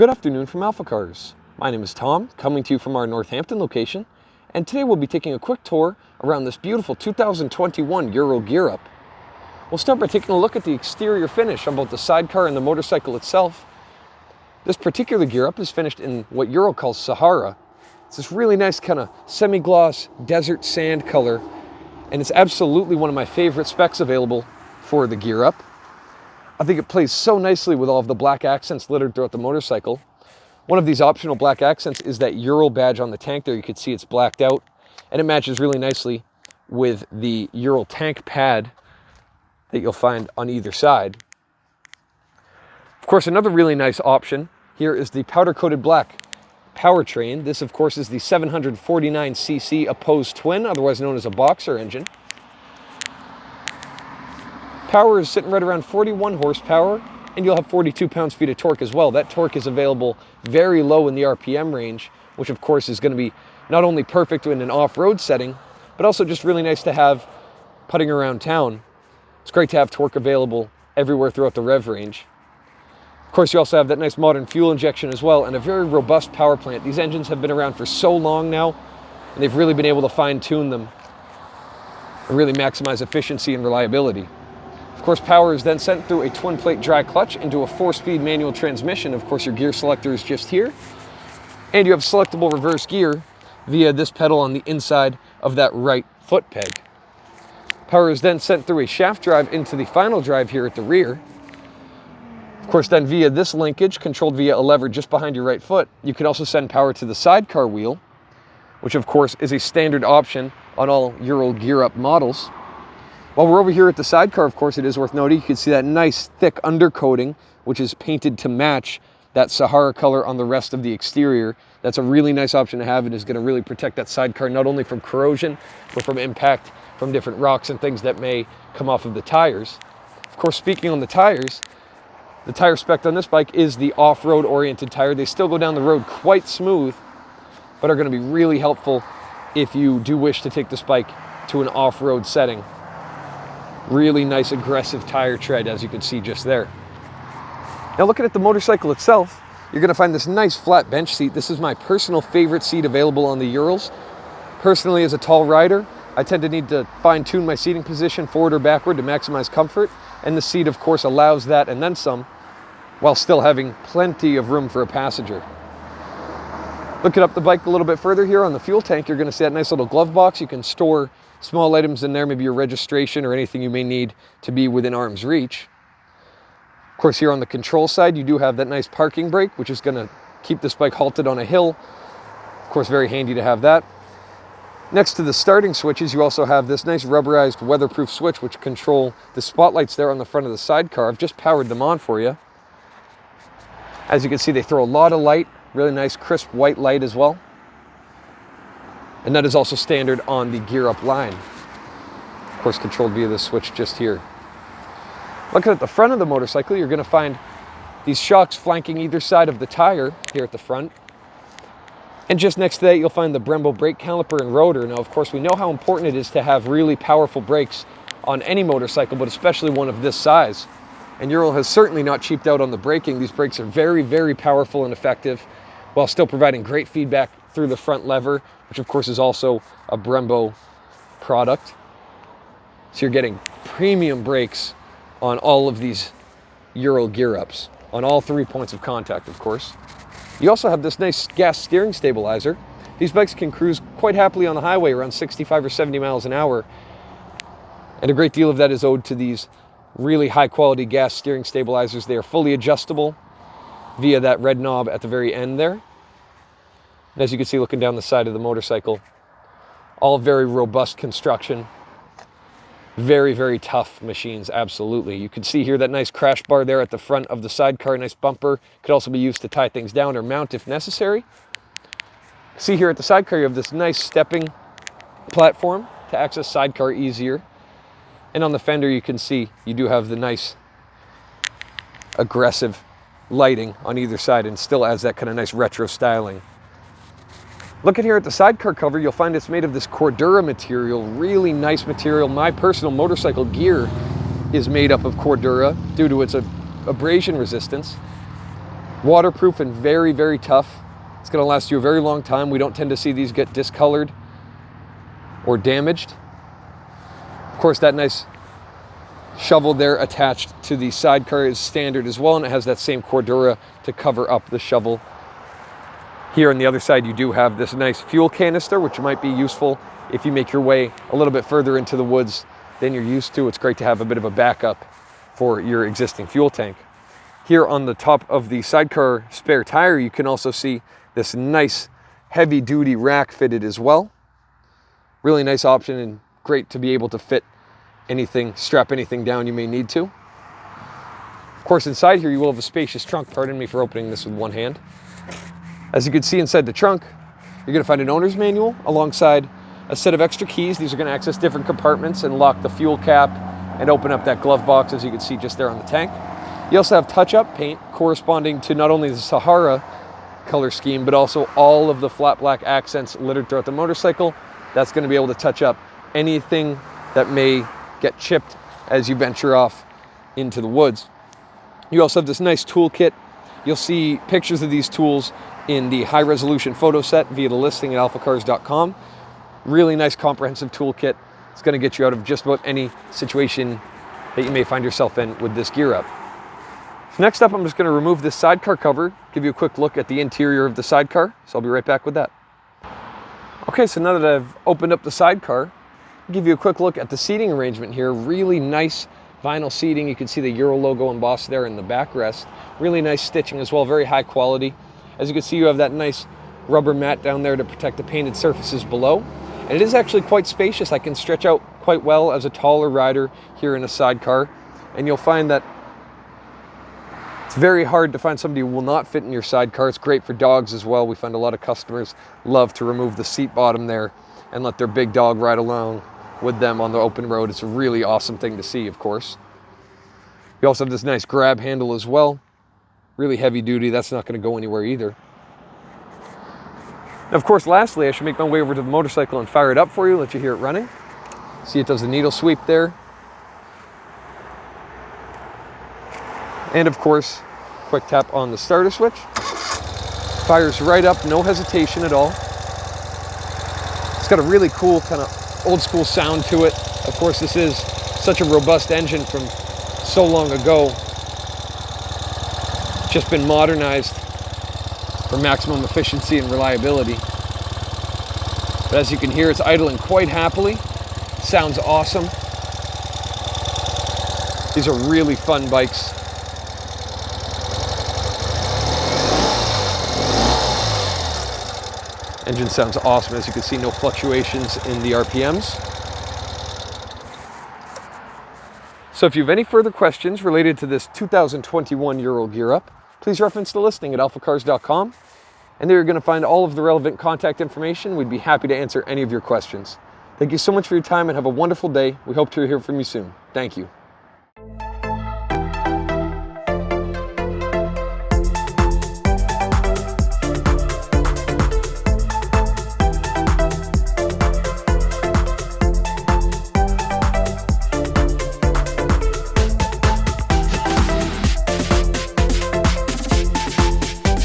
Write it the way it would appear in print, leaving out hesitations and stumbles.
Good afternoon from AlphaCars. My name is Tom, coming to you from our Northampton location, and today we'll be taking a quick tour around this beautiful 2021 Ural gear up. We'll start by taking a look at the exterior finish on both the sidecar and the motorcycle itself. This particular gear up is finished in what Ural calls Sahara. It's this really nice kind of semi-gloss desert sand color, and it's absolutely one of my favorite specs available for the gear up. I think it plays so nicely with all of the black accents littered throughout the motorcycle. One of these optional black accents is that Ural badge on the tank there. You can see it's blacked out, and it matches really nicely with the Ural tank pad that you'll find on either side. Of course, another really nice option here is the powder-coated black powertrain. This, of course, is the 749cc opposed twin, otherwise known as a boxer engine. Power is sitting right around 41 horsepower, and you'll have 42 pounds-feet of torque as well. That torque is available very low in the RPM range, which of course is going to be not only perfect in an off-road setting, but also just really nice to have putting around town. It's great to have torque available everywhere throughout the rev range. Of course, you also have that nice modern fuel injection as well, and a very robust power plant. These engines have been around for so long now, and they've really been able to fine-tune them and really maximize efficiency and reliability. Of course, power is then sent through a twin-plate dry clutch into a 4-speed manual transmission. Of course, your gear selector is just here. And you have selectable reverse gear via this pedal on the inside of that right foot peg. Power is then sent through a shaft drive into the final drive here at the rear. Of course, then via this linkage, controlled via a lever just behind your right foot, you can also send power to the sidecar wheel, which of course is a standard option on all Ural gear up models. While we're over here at the sidecar, of course, it is worth noting, you can see that nice thick undercoating, which is painted to match that Sahara color on the rest of the exterior. That's a really nice option to have, and is going to really protect that sidecar not only from corrosion, but from impact from different rocks and things that may come off of the tires. Of course, speaking on the tires, the tire spec on this bike is the off-road oriented tire. They still go down the road quite smooth, but are going to be really helpful if you do wish to take this bike to an off-road setting. Really nice aggressive tire tread, as you can see just there. Now looking at the motorcycle itself, you're going to find this nice flat bench seat. This is my personal favorite seat available on the Urals. Personally, as a tall rider, I tend to need to fine-tune my seating position forward or backward to maximize comfort, and the seat of course allows that and then some, while still having plenty of room for a passenger. Looking up the bike a little bit further here on the fuel tank, you're going to see that nice little glove box. You can store small items in there, maybe your registration or anything you may need to be within arm's reach. Of course, here on the control side, you do have that nice parking brake, which is going to keep this bike halted on a hill. Of course, very handy to have that. Next to the starting switches, you also have this nice rubberized weatherproof switch, which control the spotlights there on the front of the sidecar. I've just powered them on for you. As you can see, they throw a lot of light, really nice crisp white light as well. And that is also standard on the gear up line. Of course, controlled via this switch just here. Looking at the front of the motorcycle, you're going to find these shocks flanking either side of the tire here at the front. And just next to that, you'll find the Brembo brake caliper and rotor. Now, of course, we know how important it is to have really powerful brakes on any motorcycle, but especially one of this size. And Ural has certainly not cheaped out on the braking. These brakes are very, very powerful and effective, while still providing great feedback through the front lever, which of course is also a Brembo product. So you're getting premium brakes on all of these Ural gear ups, on all 3 points of contact, of course. You also have this nice gas steering stabilizer. These bikes can cruise quite happily on the highway around 65 or 70 miles an hour. And a great deal of that is owed to these really high quality gas steering stabilizers. They are fully adjustable via that red knob at the very end there. And as you can see looking down the side of the motorcycle, all very robust construction. Very, very tough machines, absolutely. You can see here that nice crash bar there at the front of the sidecar, nice bumper. Could also be used to tie things down or mount if necessary. See here at the sidecar, you have this nice stepping platform to access sidecar easier. And on the fender, you can see you do have the nice aggressive lighting on either side, and still adds that kind of nice retro styling. Looking here at the sidecar cover, you'll find it's made of this Cordura material, really nice material. My personal motorcycle gear is made up of Cordura due to its abrasion resistance. Waterproof and very, very tough. It's going to last you a very long time. We don't tend to see these get discolored or damaged. Of course, that nice shovel there attached to the sidecar is standard as well, and it has that same Cordura to cover up the shovel. Here on the other side, you do have this nice fuel canister, which might be useful if you make your way a little bit further into the woods than you're used to. It's great to have a bit of a backup for your existing fuel tank. Here on the top of the sidecar spare tire, you can also see this nice heavy duty rack fitted as well. Really nice option and great to be able to fit anything, strap anything down you may need to. Of course, inside here you will have a spacious trunk. Pardon me for opening this with one hand. As you can see inside the trunk, you're going to find an owner's manual alongside a set of extra keys. These are going to access different compartments and lock the fuel cap and open up that glove box, as you can see just there on the tank. You also have touch-up paint corresponding to not only the Sahara color scheme, but also all of the flat black accents littered throughout the motorcycle. That's going to be able to touch up anything that may get chipped as you venture off into the woods. You also have this nice toolkit. You'll see pictures of these tools in the high-resolution photo set via the listing at alphacars.com. Really nice comprehensive toolkit. It's going to get you out of just about any situation that you may find yourself in with this gear up. So next up, I'm just going to remove this sidecar cover, give you a quick look at the interior of the sidecar. So I'll be right back with that. Okay, so now that I've opened up the sidecar, I'll give you a quick look at the seating arrangement here. Really nice vinyl seating. You can see the Ural logo embossed there in the backrest. Really nice stitching as well, very high quality. As you can see, you have that nice rubber mat down there to protect the painted surfaces below. And it is actually quite spacious. I can stretch out quite well as a taller rider here in a sidecar. And you'll find that it's very hard to find somebody who will not fit in your sidecar. It's great for dogs as well. We find a lot of customers love to remove the seat bottom there and let their big dog ride along with them on the open road. It's a really awesome thing to see, of course. You also have this nice grab handle as well. Really heavy duty. That's not going to go anywhere either. And of course, lastly, I should make my way over to the motorcycle and fire it up for you, let you hear it running. See, it does the needle sweep there. And of course, quick tap on the starter switch. Fires right up, no hesitation at all. It's got a really cool kind of old school sound to it. Of course, this is such a robust engine from so long ago. It's just been modernized for maximum efficiency and reliability. But as you can hear, it's idling quite happily. Sounds awesome. These are really fun bikes. Engine sounds awesome. As you can see, no fluctuations in the RPMs. So if you have any further questions related to this 2021 Ural gear up, please reference the listing at alphacars.com. And there you're going to find all of the relevant contact information. We'd be happy to answer any of your questions. Thank you so much for your time and have a wonderful day. We hope to hear from you soon. Thank you.